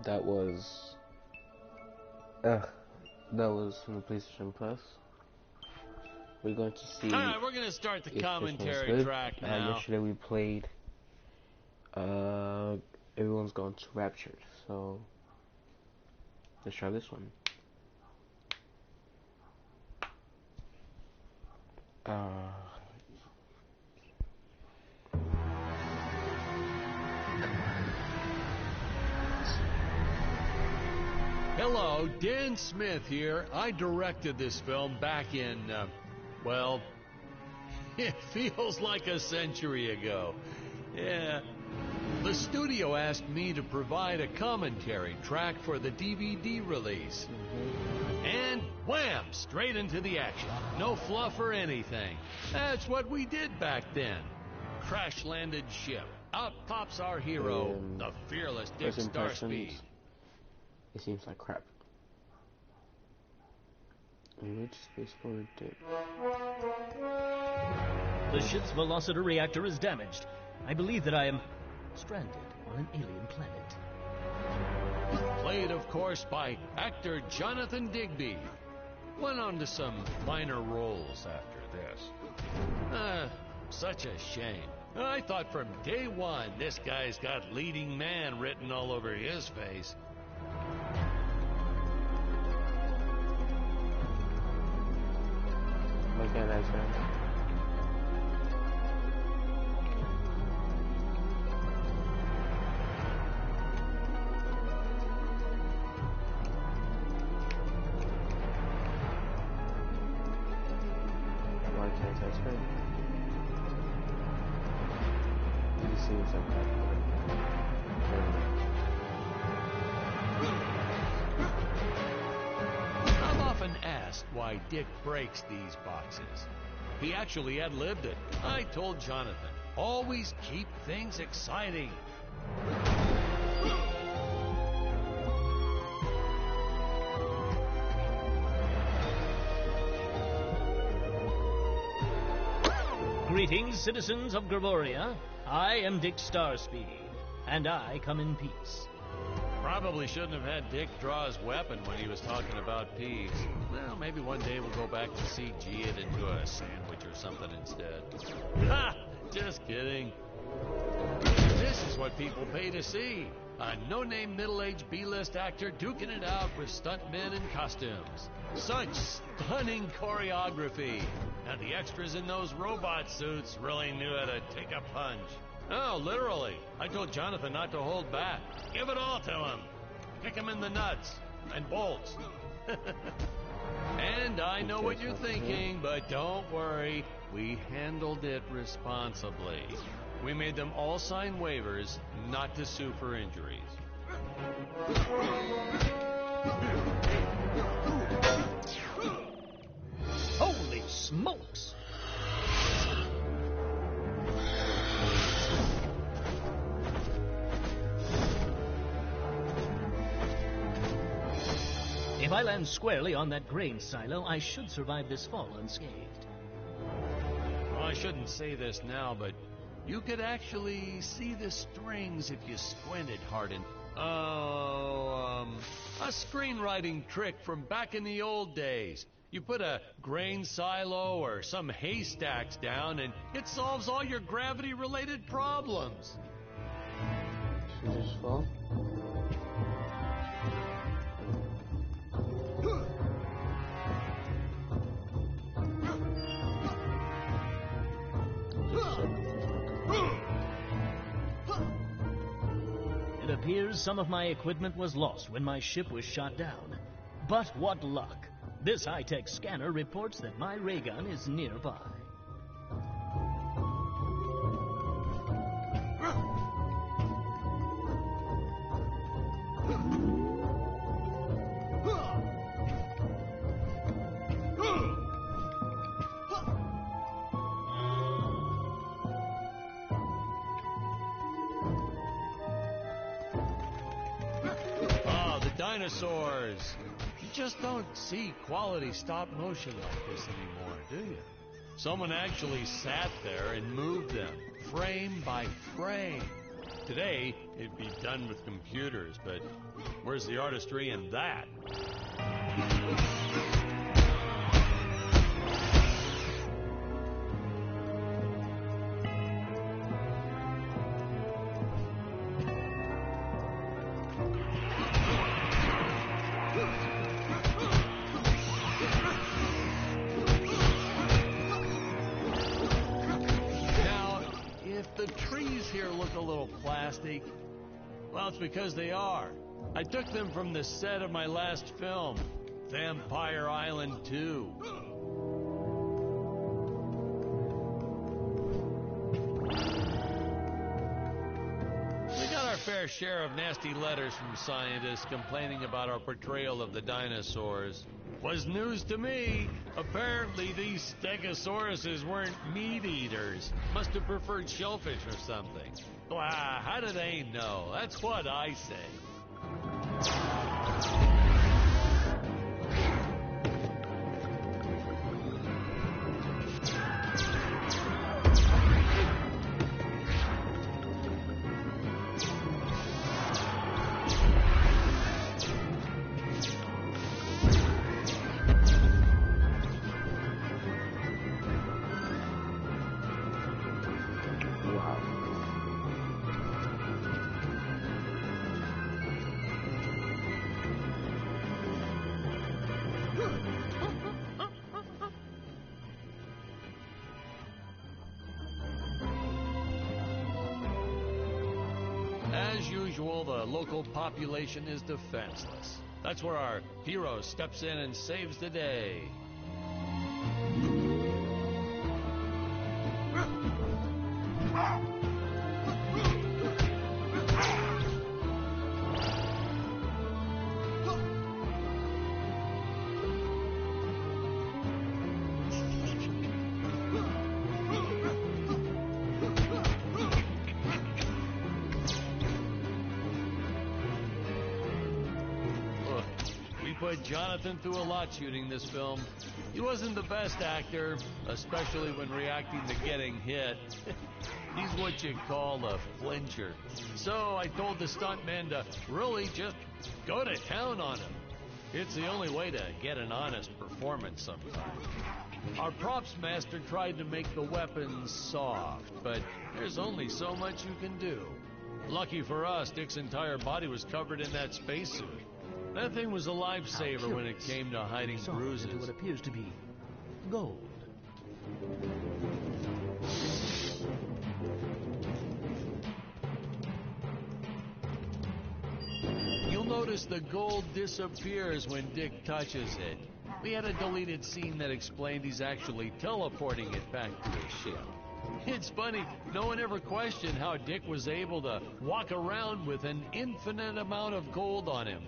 That was, that was from the PlayStation Plus. We're going to see. Alright, we're gonna start the commentary track now. Yesterday we played. Everyone's Gone to Raptured. So let's try this one. Hello, Dan Smith here. I directed this film back in, well, it feels like a century ago. Yeah. The studio asked me to provide a commentary track for the DVD release. And wham! Straight into the action. No fluff or anything. That's what we did back then. Crash-landed ship. Out pops our hero, the fearless Dick Starspeed. It seems like crap. Which space forward did? The ship's velocity reactor is damaged. I believe that I am stranded on an alien planet. Played, of course, by actor Jonathan Digby. Went on to some minor roles after this. Such a shame. I thought from day one this guy's got leading man written all over his face. Okay, that's right. I'm often asked why Dick breaks these boxes. He actually ad-libbed it. I told Jonathan, always keep things exciting. Greetings, citizens of Gravoria. I am Dick Starspeed, and I come in peace. Probably shouldn't have had Dick draw his weapon when he was talking about peas. Well, maybe one day we'll go back to CG it into a sandwich or something instead. Ha! Just kidding. This is what people pay to see. A no-name middle-aged B-list actor duking it out with stuntmen in costumes. Such stunning choreography. And the extras in those robot suits really knew how to take a punch. Oh, literally. I told Jonathan not to hold back. Give it all to him. Kick him in the nuts and bolts. And I know what you're thinking, but don't worry. We handled it responsibly. We made them all sign waivers not to sue for injuries. Holy smokes! If I land squarely on that grain silo, I should survive this fall unscathed. Well, I shouldn't say this now, but you could actually see the strings if you squinted hard enough. A screenwriting trick from back in the old days. You put a grain silo or some haystacks down, and it solves all your gravity-related problems. Should we just fall? It appears some of my equipment was lost when my ship was shot down. But what luck! This high-tech scanner reports that my ray gun is nearby. Dinosaurs. You just don't see quality stop motion like this anymore, do you? Someone actually sat there and moved them, frame by frame. Today, it'd be done with computers, but where's the artistry in that? The trees here look a little plastic. Well, it's because they are. I took them from the set of my last film, Vampire Island 2. We got our fair share of nasty letters from scientists complaining about our portrayal of the dinosaurs. Was news to me. Apparently these stegosauruses weren't meat eaters. Must have preferred shellfish or something. Wow, how do they know? That's what I say. As usual, the local population is defenseless. That's where our hero steps in and saves the day. Put Jonathan through a lot shooting this film. He wasn't the best actor, especially when reacting to getting hit. He's what you call a flincher. So I told the stuntman to really just go to town on him. It's the only way to get an honest performance sometimes. Our props master tried to make the weapons soft, but there's only so much you can do. Lucky for us, Dick's entire body was covered in that spacesuit. That thing was a lifesaver when it came to hiding bruises. Into what appears to be gold. You'll notice the gold disappears when Dick touches it. We had a deleted scene that explained he's actually teleporting it back to his ship. It's funny, no one ever questioned how Dick was able to walk around with an infinite amount of gold on him.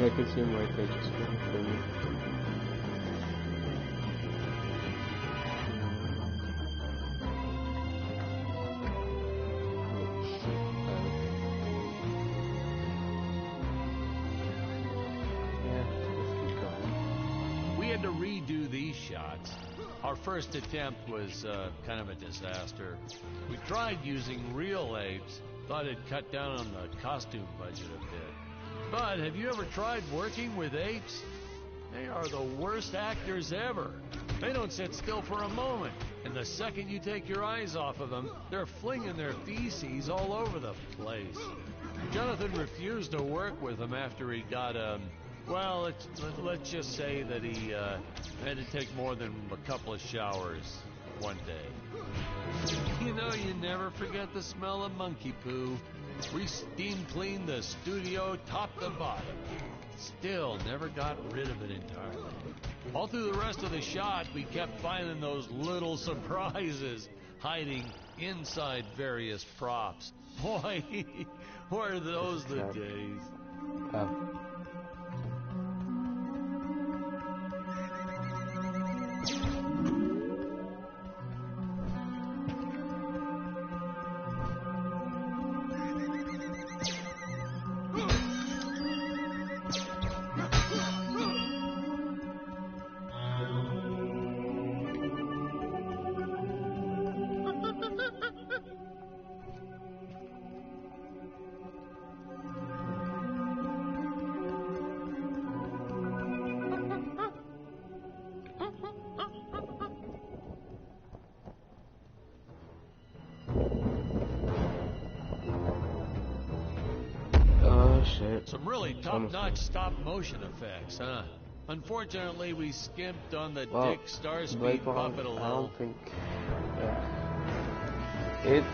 I could see him right there just waiting for me. We had to redo these shots. Our first attempt was kind of a disaster. We tried using real apes, thought it'd cut down on the costume budget a bit. But have you ever tried working with apes? They are the worst actors ever. They don't sit still for a moment, and the second you take your eyes off of them, they're flinging their feces all over the place. Jonathan refused to work with them after he got, well, let's just say that he had to take more than a couple of showers one day. You know, you never forget the smell of monkey poo. We steam cleaned the studio top to bottom. Still never got rid of it entirely. All through the rest of the shot, we kept finding those little surprises hiding inside various props. Boy, were those the days. Oh. Some really top-notch stop-motion effects, huh? Unfortunately, we skimped on the Dick Starspeed puppet a little. I don't think... it's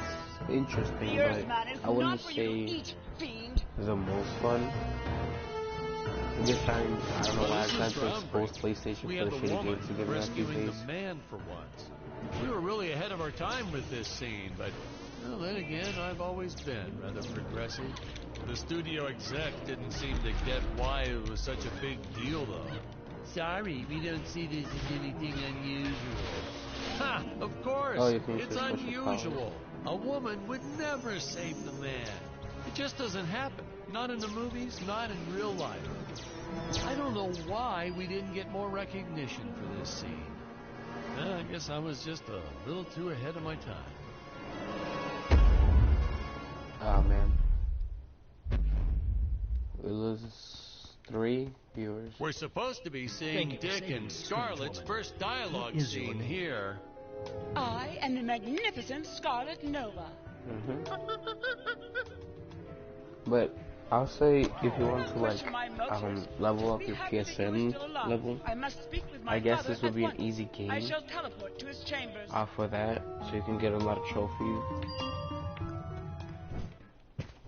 interesting, but I wouldn't say the most fun. This time, I don't know why I tried to expose PlayStation for the shitty games again these days. The man for once. We were really ahead of our time with this scene, but well, then again, I've always been rather progressive. The studio exec didn't seem to get why it was such a big deal, though. Sorry, we don't see this as anything unusual. Ha! Of course! Oh, it's unusual. A woman would never save the man. It just doesn't happen. Not in the movies, not in real life. I don't know why we didn't get more recognition for this scene. I guess I was just a little too ahead of my time. Oh, man. We lose 3 viewers. We're supposed to be seeing Dick and Scarlett's first dialogue scene here. I am the magnificent Scarlet Nova. But I'll say if you want to like level up your PSN level, I guess this would be an easy game for that, so you can get a lot of trophies.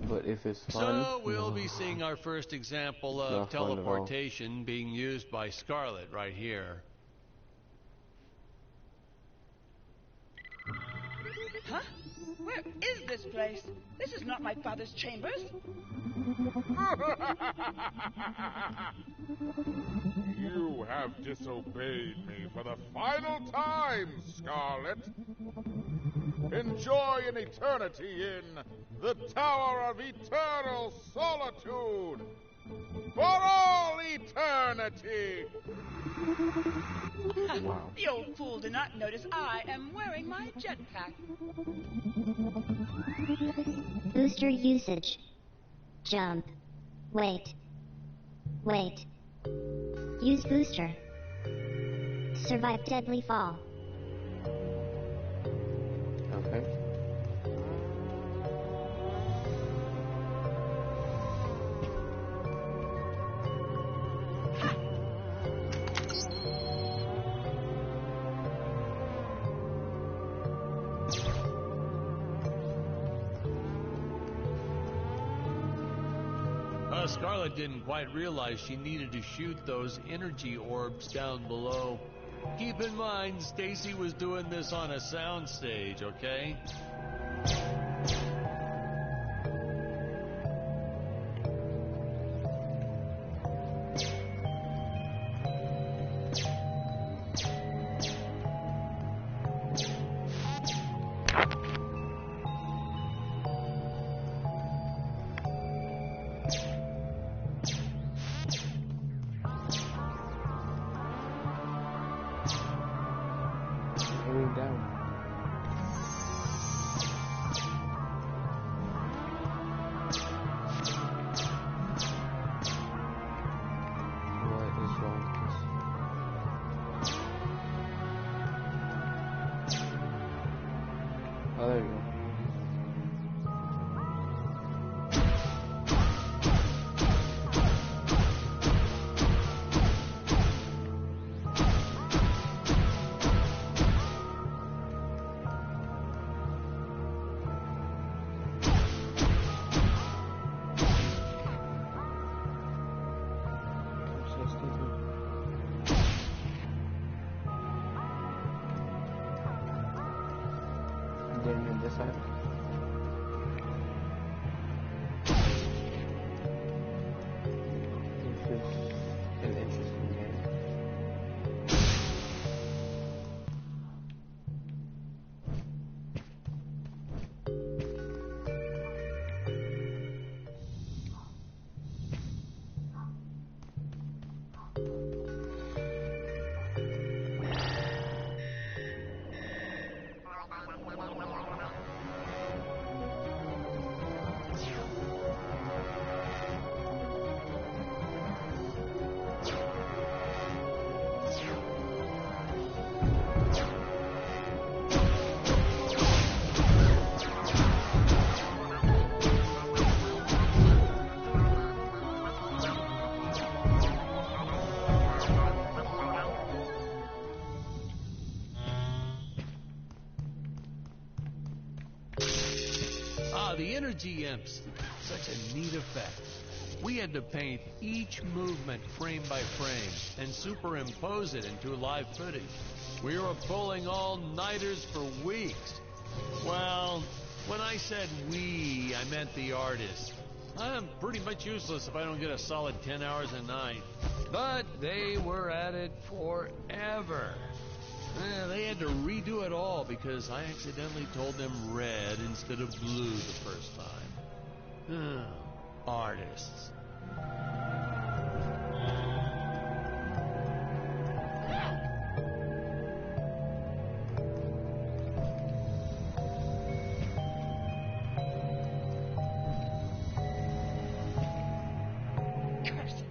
But if it's fun... So we'll be seeing our first example of teleportation being used by Scarlett right here. Huh? Where is this place? This is not my father's chambers. You have disobeyed me for the final time, Scarlett. Enjoy an eternity in the Tower of Eternal Solitude for all eternity. Wow. The old fool did not notice I am wearing my jetpack. Booster usage. Jump. Wait. Use booster. Survive deadly fall. Okay. Scarlett didn't quite realize she needed to shoot those energy orbs down below. Keep in mind, Stacy was doing this on a soundstage, okay? Oh, there you go. This side. Prodigy imps. Such a neat effect. We had to paint each movement frame by frame and superimpose it into live footage. We were pulling all-nighters for weeks. Well, when I said we, I meant the artists. I'm pretty much useless if I don't get a solid 10 hours a night. But they were at it forever. They had to redo it all because I accidentally told them red instead of blue the first time. Artists. Curses!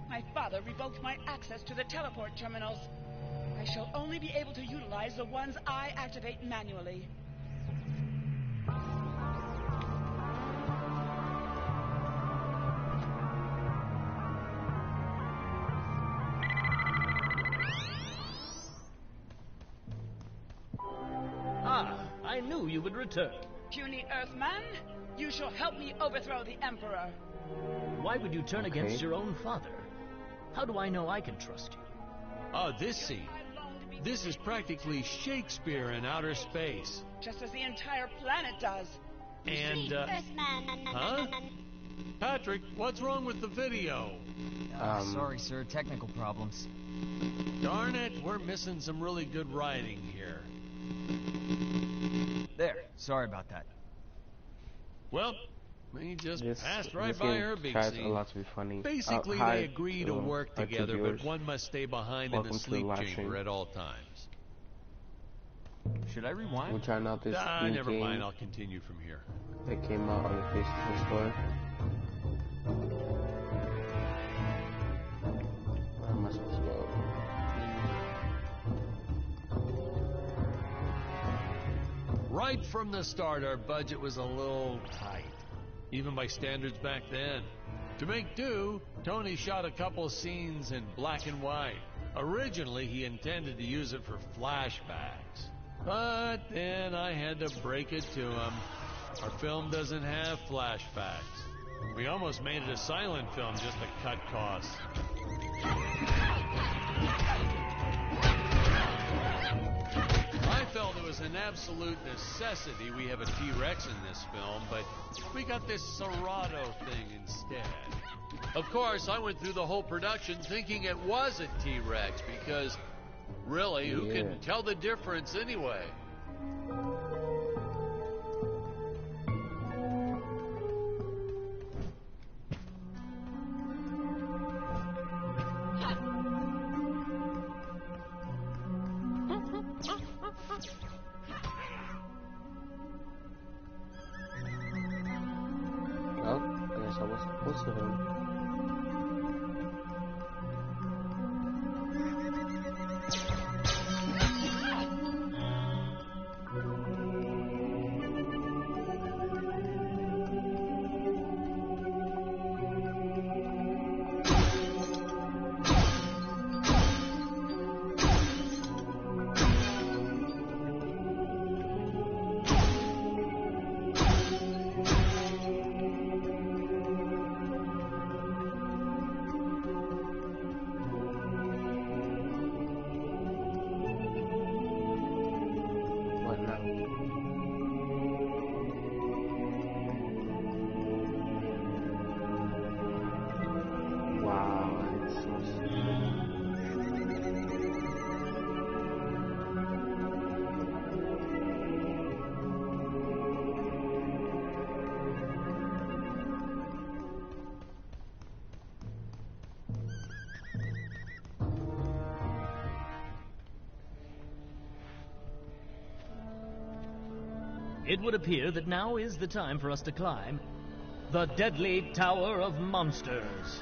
My father revoked my access to the teleport terminals. I shall only be able to utilize the ones I activate manually. I knew you would return. Puny Earthman, you shall help me overthrow the Emperor. Why would you turn against your own father? How do I know I can trust you? Oh, this scene. This is practically Shakespeare in outer space. Just as the entire planet does. And, huh? Patrick, what's wrong with the video? Sorry, sir. Technical problems. Darn it, we're missing some really good writing here. There. Sorry about that. Well, we just passed right this by game her big tries scene. a lot to be funny. Basically, Hi they agree to work our two together, but viewers. one must stay behind in Welcome the to the sleep live chamber stream. at all times. Should I rewind? We're trying out this new Never game mind, I'll continue from here. that came out on the PlayStation Store. How am I supposed to go? Right from the start, our budget was a little tight, even by standards back then. To make do, Tony shot a couple scenes in black and white. Originally, he intended to use it for flashbacks. But then I had to break it to him. Our film doesn't have flashbacks. We almost made it a silent film just to cut costs. I felt it was an absolute necessity we have a T-Rex in this film, but we got this Serato thing instead. Of course, I went through the whole production thinking it was a T-Rex because, really, who can tell the difference anyway? Well, I guess I wasn't close to him. What now? Wow, it's so smooth. It would appear that now is the time for us to climb the Deadly Tower of Monsters.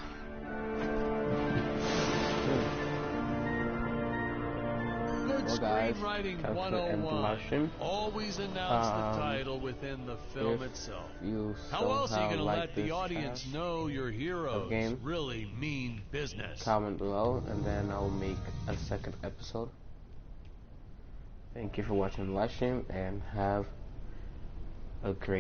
Good Well, guys, screenwriting time to end the 101. live stream. Always announce the title within the film If itself. you How else are you somehow going to like let the this audience cast, know your heroes game, really mean business? comment below and then I'll make a second episode. Thank you for watching the live stream and have a great